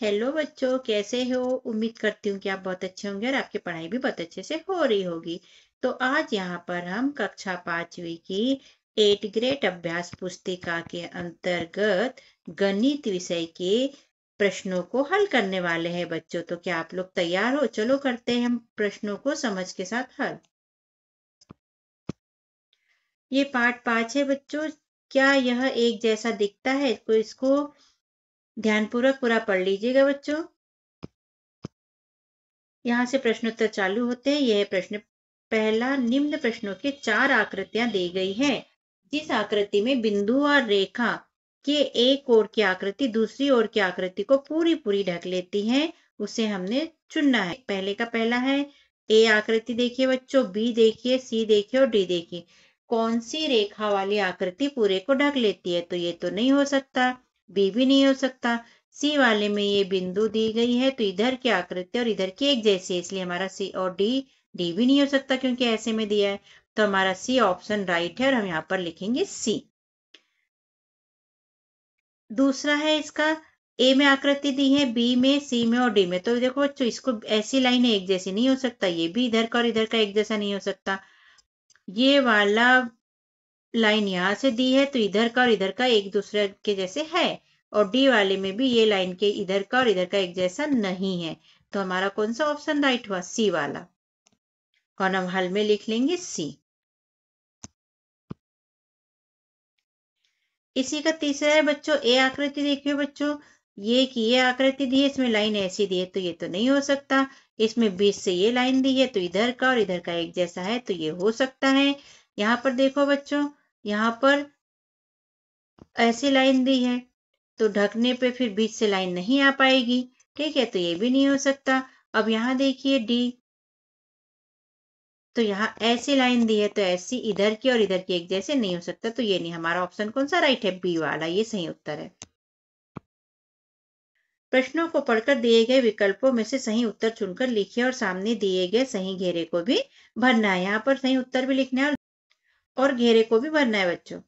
Hello बच्चों, कैसे हो? उम्मीद करती हूँ कि आप बहुत अच्छे होंगे और आपकी पढ़ाई भी बहुत अच्छे से हो रही होगी। तो आज यहाँ पर हम कक्षा 5वीं की 8th ग्रेड अभ्यास पुस्तिका के अंतर्गत गणित विषय के प्रश्नों को हल करने वाले हैं बच्चों। तो क्या आप लोग तैयार हो? चलो करते हैं हम प्रश्नों को समझ के साथ हल। ये पाठ 5 है बच्चों। क्या यह एक जैसा दिखता है? तो इसको ध्यानपूर्वक पूरा पढ़ लीजिएगा बच्चों। यहाँ से प्रश्नोत्तर चालू होते हैं। यह प्रश्न पहला, निम्न प्रश्नों के 4 आकृतियां दी गई हैं। जिस आकृति में बिंदु और रेखा के एक ओर की आकृति दूसरी ओर की आकृति को पूरी पूरी ढक लेती है, उसे हमने चुनना है। पहले का पहला है ए आकृति। देखिए बच्चों, बी देखिए, सी देखिए और डी देखिए। कौन सी रेखा वाली आकृति पूरे को ढक लेती है? तो ये तो नहीं हो सकता, बी भी नहीं हो सकता। सी वाले में ये बिंदु दी गई है तो इधर की आकृति और इधर की एक जैसी है, इसलिए हमारा सी और डी, डी भी नहीं हो सकता क्योंकि ऐसे में दिया है। तो हमारा सी ऑप्शन राइट है और हम यहाँ पर लिखेंगे सी। दूसरा है इसका, ए में आकृति दी है, बी में, सी में और डी में। तो देखो बच्चों, इसको ऐसी लाइन एक जैसी नहीं हो सकता, ये भी इधर का और इधर का एक जैसा नहीं हो सकता। ये वाला लाइन यहाँ से दी है तो इधर का और इधर का एक दूसरे के जैसे है, और डी वाले में भी ये लाइन के इधर का और इधर का एक जैसा नहीं है। तो हमारा कौन सा ऑप्शन राइट हुआ? सी वाला। और हम हल में लिख लेंगे सी। इसी का तीसरा है बच्चों, ए आकृति। देखिए बच्चों, ये आकृति दी है, इसमें लाइन ऐसी दी है तो ये तो नहीं हो सकता। इसमें बीच से ये लाइन दी है तो इधर का और इधर का एक जैसा है तो ये हो सकता है। यहाँ पर देखो बच्चों, यहाँ पर ऐसी लाइन दी है तो ढकने पे फिर बीच से लाइन नहीं आ पाएगी। ठीक है, तो ये भी नहीं हो सकता। अब यहाँ देखिए डी, तो यहाँ ऐसी लाइन दी है तो ऐसी इधर की और इधर की एक जैसे नहीं हो सकता, तो ये नहीं। हमारा ऑप्शन कौन सा राइट है? बी वाला, ये सही उत्तर है। प्रश्नों को पढ़कर दिए गए विकल्पों में से सही उत्तर चुनकर लिखिए और सामने दिए गए सही घेरे को भी भरना है। यहाँ पर सही उत्तर भी लिखना है और घेरे को भी भरना है बच्चों।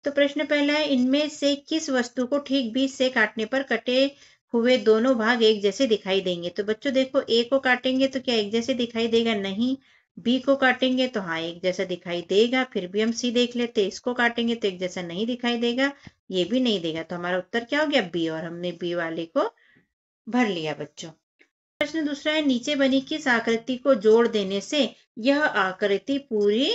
तो प्रश्न पहला है, इनमें से किस वस्तु को ठीक बीच से काटने पर कटे हुए दोनों भाग एक जैसे दिखाई देंगे? तो बच्चों देखो, ए को काटेंगे तो क्या एक जैसे दिखाई देगा? नहीं। बी को काटेंगे तो हाँ एक जैसा दिखाई देगा। फिर भी हम सी देख लेते, इसको काटेंगे तो एक जैसा नहीं दिखाई देगा, ये भी नहीं देगा। तो हमारा उत्तर क्या हो गया? बी। और हमने बी वाले को भर लिया बच्चों। प्रश्न दूसरा है, नीचे बनी किस आकृति को जोड़ देने से यह आकृति पूरी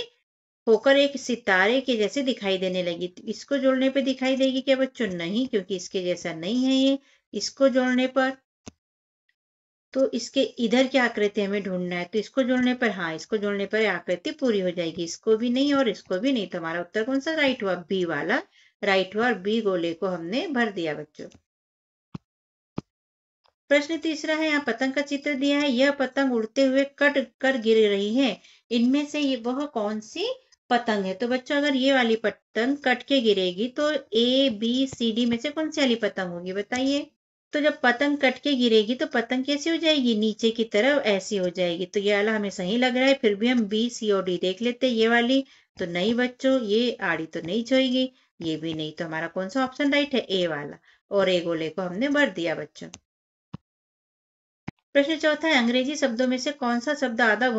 होकर एक सितारे के जैसे दिखाई देने लगी? तो इसको जोड़ने पे दिखाई देगी क्या बच्चों? नहीं, क्योंकि इसके जैसा नहीं है ये। इसको जोड़ने पर, तो इसके इधर की आकृति हमें ढूंढना है, तो इसको जोड़ने पर, हाँ इसको जोड़ने पर आकृति पूरी हो जाएगी। इसको भी नहीं और इसको भी नहीं, तो हमारा उत्तर कौन सा राइट हुआ? बी वाला राइट हुआ और बी गोले को हमने भर दिया बच्चों। प्रश्न तीसरा है, यहाँ पतंग का चित्र दिया है। यह पतंग उड़ते हुए कट कर गिर रही है, इनमें से ये वह कौन सी पतंग है? तो बच्चों, अगर ये वाली पतंग कट के गिरेगी तो ए बी सी डी में से कौन सी वाली पतंग होगी बताइए? तो जब पतंग कट के गिरेगी तो पतंग कैसी हो जाएगी? नीचे की तरफ ऐसी हो जाएगी। तो ये वाला हमें सही लग रहा है, फिर भी हम बी सी और डी देख लेते हैं। ये वाली तो नहीं बच्चों, ये आड़ी तो नहीं जाएगी, ये भी नहीं। तो हमारा कौन सा ऑप्शन राइट है? ए वाला। और ए गोले को हमने भर दिया बच्चों। प्रश्न चौथा है, अंग्रेजी शब्दों में से कौन सा शब्द आधा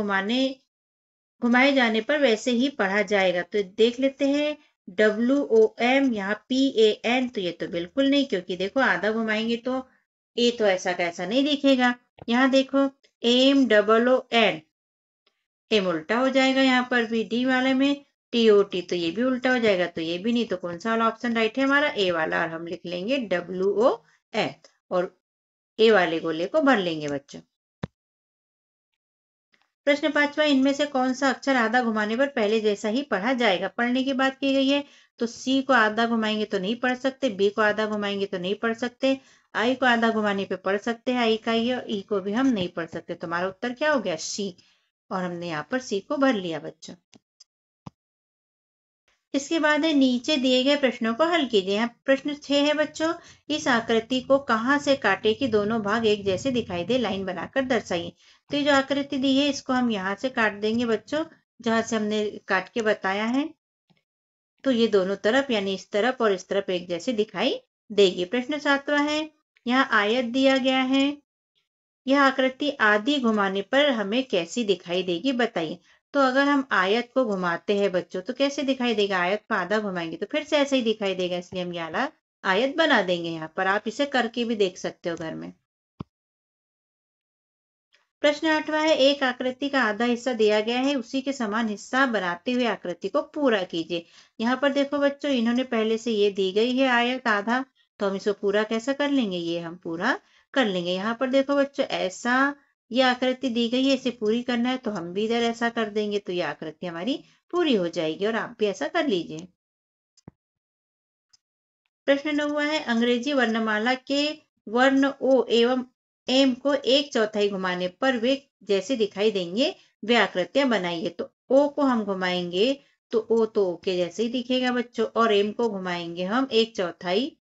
घुमाए जाने पर वैसे ही पढ़ा जाएगा? तो देख लेते हैं। WOM, यहाँ PAN, तो ये तो बिल्कुल नहीं, क्योंकि देखो आधा घुमाएंगे तो ए तो ऐसा कैसा नहीं दिखेगा। यहाँ देखो AMOON, एम उल्टा हो जाएगा। यहाँ पर भी डी वाले में TOT, तो ये भी उल्टा हो जाएगा, तो ये भी नहीं। तो कौन सा वाला ऑप्शन राइट है? हमारा ए वाला। और हम लिख लेंगे WOM और ए वाले गोले को भर लेंगे बच्चों। प्रश्न पांचवा, इनमें से कौन सा अक्षर आधा घुमाने पर पहले जैसा ही पढ़ा जाएगा? पढ़ने की बात की गई है, तो सी को आधा घुमाएंगे तो नहीं पढ़ सकते, बी को आधा घुमाएंगे तो नहीं पढ़ सकते, आई को आधा घुमाने पे पढ़ सकते हैं, आई का ही, और ई को भी हम नहीं पढ़ सकते। तो हमारा उत्तर क्या हो गया? सी। और हमने यहाँ पर सी को भर लिया बच्चों। इसके बाद है, नीचे दिए गए प्रश्नों को हल कीजिए। यहाँ प्रश्न 6 है बच्चों, इस आकृति को कहाँ से काटे कि दोनों भाग एक जैसे दिखाई दे, लाइन बनाकर दर्शाइए। तो ये जो आकृति दी है इसको हम यहाँ से काट देंगे बच्चों, जहां से हमने काट के बताया है। तो ये दोनों तरफ यानी इस तरफ और इस तरफ एक जैसे दिखाई देगी। प्रश्न 7वां है, यहाँ आयत दिया गया है, यह आकृति आधी घुमाने पर हमें कैसी दिखाई देगी बताइए। तो अगर हम आयत को घुमाते हैं बच्चों तो कैसे दिखाई देगा, आयत को आधा घुमाएंगे तो फिर से ऐसे ही दिखाई देगा, इसलिए हम यहाँ आयत बना देंगे। यहाँ पर आप इसे करके भी देख सकते हो घर में। प्रश्न 8वां है, एक आकृति का आधा हिस्सा दिया गया है, उसी के समान हिस्सा बनाते हुए आकृति को पूरा कीजिए। यहाँ पर देखो बच्चों, इन्होंने पहले से ये दी गई है आयत आधा, तो हम इसको पूरा कैसा कर लेंगे, ये हम पूरा कर लेंगे। यहाँ पर देखो बच्चों, ऐसा ये आकृति दी गई है, इसे पूरी करना है तो हम भी इधर ऐसा कर देंगे, तो ये आकृति हमारी पूरी हो जाएगी और आप भी ऐसा कर लीजिए। प्रश्न 9वां है, अंग्रेजी वर्णमाला के वर्ण ओ एवं एम को एक चौथाई घुमाने पर वे जैसे दिखाई देंगे वे आकृतियां बनाइए। तो ओ को हम घुमाएंगे तो ओ तो ओ के जैसे ही दिखेगा बच्चों, और एम को घुमाएंगे हम एक चौथाई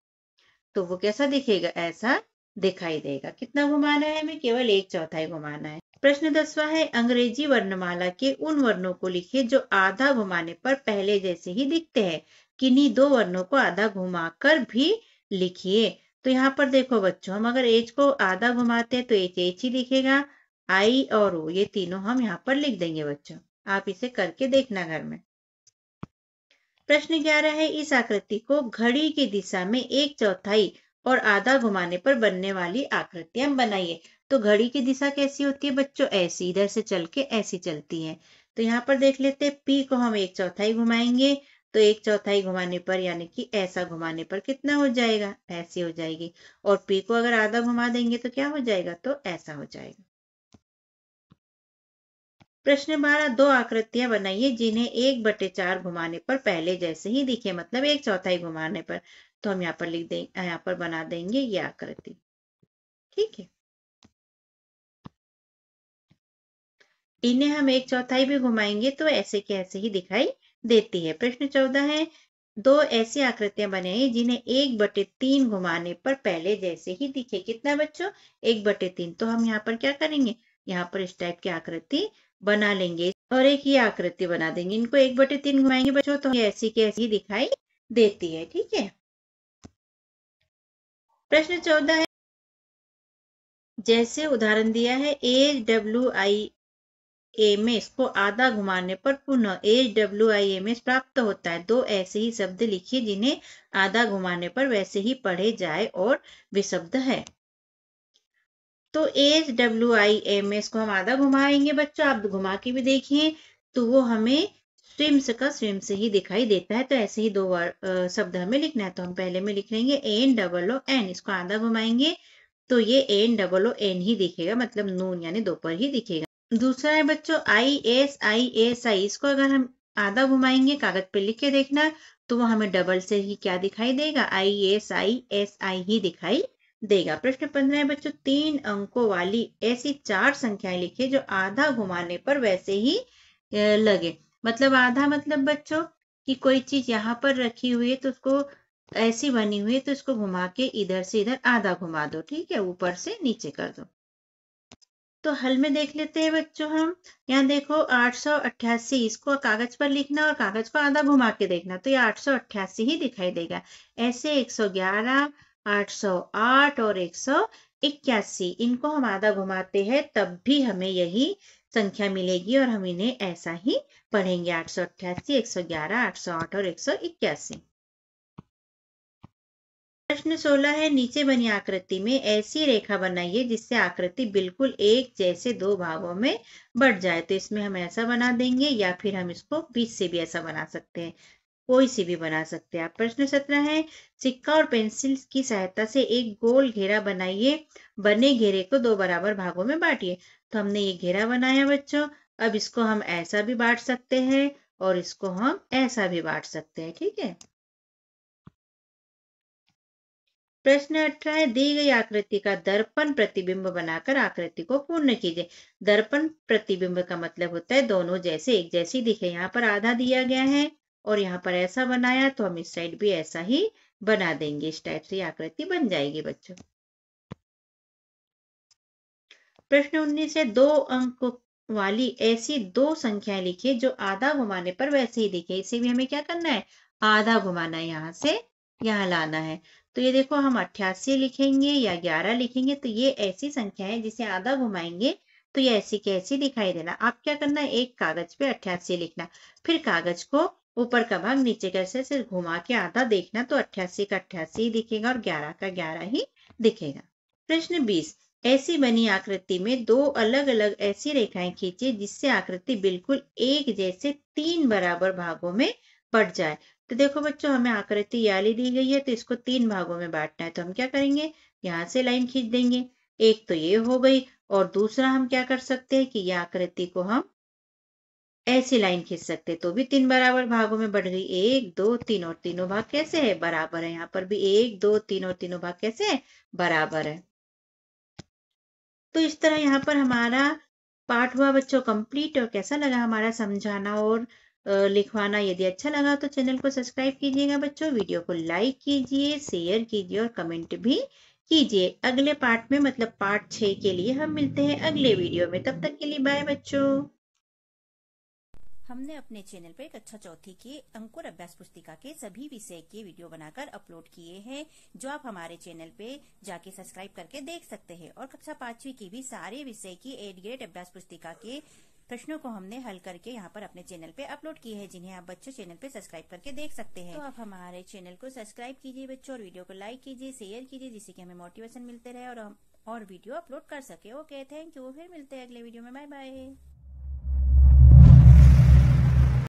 तो वो कैसा दिखेगा, ऐसा दिखाई देगा। कितना घुमाना है हमें, केवल एक चौथाई घुमाना है। प्रश्न 10वां है, अंग्रेजी वर्णमाला के उन वर्णों को लिखिए जो आधा घुमाने पर पहले जैसे ही दिखते हैं, किन्हीं दो वर्णों को आधा घुमाकर भी लिखिए। तो यहाँ पर देखो बच्चों, हम अगर एच को आधा घुमाते हैं तो एच एच ही दिखेगा, आई और ओ ये तीनों हम यहाँ पर लिख देंगे बच्चों। आप इसे करके देखना घर में। प्रश्न 11 है, इस आकृति को घड़ी की दिशा में एक चौथाई और आधा घुमाने पर बनने वाली आकृतियां बनाइए। तो घड़ी की दिशा कैसी होती है बच्चों, ऐसी, इधर से चल के ऐसी चलती है। तो यहाँ पर देख लेते हैं, पी को हम एक चौथाई घुमाएंगे तो एक चौथाई घुमाने पर यानी कि ऐसा घुमाने पर कितना हो जाएगा, ऐसी हो जाएगी। और पी को अगर आधा घुमा देंगे तो क्या हो जाएगा, तो ऐसा हो जाएगा। प्रश्न 12, दो आकृतियां बनाइए जिन्हें 1/4 घुमाने पर पहले जैसे ही दिखे, मतलब एक चौथाई घुमाने पर। तो हम यहाँ पर लिख देंगे, यहाँ पर बना देंगे ये आकृति। ठीक है, इन्हें हम एक चौथाई भी घुमाएंगे तो ऐसे के ऐसे ही दिखाई देती है। प्रश्न 14 है, दो ऐसी आकृतियां बनाइए जिन्हें 1/3 घुमाने पर पहले जैसे ही दिखे। कितना बच्चों, 1/3। तो हम यहाँ पर क्या करेंगे, यहाँ पर इस टाइप की आकृति बना लेंगे और एक ये आकृति बना देंगे। इनको 1/3 घुमाएंगे बच्चों तो ऐसी की ऐसी दिखाई देती है। ठीक है, प्रश्न 14 है, जैसे उदाहरण दिया है, AWIMS को आधा घुमाने पर पुनः AWIMS प्राप्त होता है। दो ऐसे ही शब्द लिखिए जिन्हें आधा घुमाने पर वैसे ही पढ़े जाए और वे शब्द है। तो AWIMS को हम आधा घुमाएंगे बच्चों, आप घुमा के भी देखिए तो वो हमें स्विम्स का स्विम्स ही दिखाई देता है। तो ऐसे ही दो शब्द हमें लिखना है। तो हम पहले में लिख लेंगे ANOON, इसको आधा घुमाएंगे तो ये ANOON ही दिखेगा, मतलब नून यानी दोपहर ही दिखेगा। दूसरा है बच्चों ISISI, इसको अगर हम आधा घुमाएंगे, कागज पे लिख के देखना, तो वो हमें डबल से ही क्या दिखाई देगा, ISISI ही दिखाई देगा। प्रश्न 15 है बच्चों, 3 अंकों वाली ऐसी 4 संख्याएं लिखिए जो आधा घुमाने पर वैसे ही लगे। मतलब आधा मतलब बच्चों कि कोई चीज यहाँ पर रखी हुई है तो उसको ऐसी बनी हुई है तो इसको घुमा के इधर से इधर आधा घुमा दो। ठीक है, ऊपर से नीचे कर दो। तो हल में देख लेते हैं बच्चों हम, यहाँ देखो 888, इसको कागज पर लिखना और कागज को आधा घुमा के देखना, तो ये 888 ही दिखाई देगा। ऐसे 111, 808 और 181, इनको हम आधा घुमाते हैं तब भी हमें यही संख्या मिलेगी और हम इन्हें ऐसा ही पढ़ेंगे, 888, 111, 808 और 181। प्रश्न 16 है, नीचे बनी आकृति में ऐसी रेखा बनाइए जिससे आकृति बिल्कुल एक जैसे दो भागों में बढ़ जाए। तो इसमें हम ऐसा बना देंगे या फिर हम इसको बीच से भी ऐसा बना सकते हैं, कोई सी भी बना सकते हैं आप। प्रश्न 17 है, सिक्का और पेंसिल की सहायता से एक गोल घेरा बनाइए, बने घेरे को दो बराबर भागों में बांटिए। तो हमने ये घेरा बनाया बच्चों, अब इसको हम ऐसा भी बांट सकते हैं और इसको हम ऐसा भी बांट सकते हैं। ठीक है, प्रश्न 18 है, दी गई आकृति का दर्पण प्रतिबिंब बनाकर आकृति को पूर्ण कीजिए। दर्पण प्रतिबिंब का मतलब होता है दोनों जैसे एक जैसी दिखे। यहाँ पर आधा दिया गया है और यहाँ पर ऐसा बनाया तो हम इस साइड भी ऐसा ही बना देंगे, इस टाइप से आकृति बन जाएगी बच्चों। प्रश्न 19 है, 2 अंक वाली ऐसी दो संख्याएं लिखिए जो आधा घुमाने पर वैसे ही दिखे। इसे भी हमें क्या करना है, आधा घुमाना है, यहाँ से यहाँ लाना है। तो ये देखो हम 88 लिखेंगे या 11 लिखेंगे तो ये ऐसी संख्या है जिसे आधा घुमाएंगे तो ये ऐसी कैसी दिखाई देना। आप क्या करना है, एक कागज पे 88 लिखना, फिर कागज को ऊपर का भाग नीचे कैसे से घुमा के आधा देखना तो 88 का 88 ही दिखेगा और 11 का 11 ही दिखेगा। प्रश्न 20, ऐसी बनी आकृति में दो अलग अलग ऐसी रेखाएं खींचिए जिससे आकृति बिल्कुल एक जैसे 3 बराबर भागों में बट जाए। तो देखो बच्चों, हमें आकृति ये वाली दी गई है तो इसको 3 भागों में बांटना है। तो हम क्या करेंगे, यहाँ से लाइन खींच देंगे। एक तो ये हो गई और दूसरा हम क्या कर सकते हैं कि ये आकृति को हम ऐसी लाइन खींच सकते हैं तो भी 3 बराबर भागों में बढ़ गई। 1 2 3 और तीनों भाग कैसे है, बराबर है। यहाँ पर भी 1 2 3 और तीनों भाग कैसे है, बराबर है। तो इस तरह यहाँ पर हमारा पाठ हुआ बच्चों कंप्लीट। और कैसा लगा हमारा समझाना और लिखवाना। यदि अच्छा लगा तो चैनल को सब्सक्राइब कीजिएगा बच्चों, वीडियो को लाइक कीजिए, शेयर कीजिए और कमेंट भी कीजिए। अगले पार्ट में मतलब पार्ट 6 के लिए हम मिलते हैं अगले वीडियो में। तब तक के लिए बाय बच्चों। हमने अपने चैनल पर कक्षा चौथी के अंकुर अभ्यास पुस्तिका के सभी विषय के वीडियो बनाकर अपलोड किए हैं, जो आप हमारे चैनल पे जाके सब्सक्राइब करके देख सकते हैं। और कक्षा 5वीं की भी सारे विषय की 8 ग्रेड अभ्यास पुस्तिका के प्रश्नों को हमने हल करके यहाँ पर अपने चैनल पे अपलोड किए हैं, जिन्हें आप बच्चों चैनल पे सब्सक्राइब करके देख सकते हैं। तो आप हमारे चैनल को सब्सक्राइब कीजिए बच्चों और वीडियो को लाइक कीजिए, शेयर कीजिए, जिससे कि हमें मोटिवेशन मिलते रहे और हम और वीडियो अपलोड कर सके। Okay, thank you. फिर मिलते हैं अगले वीडियो में। Bye bye.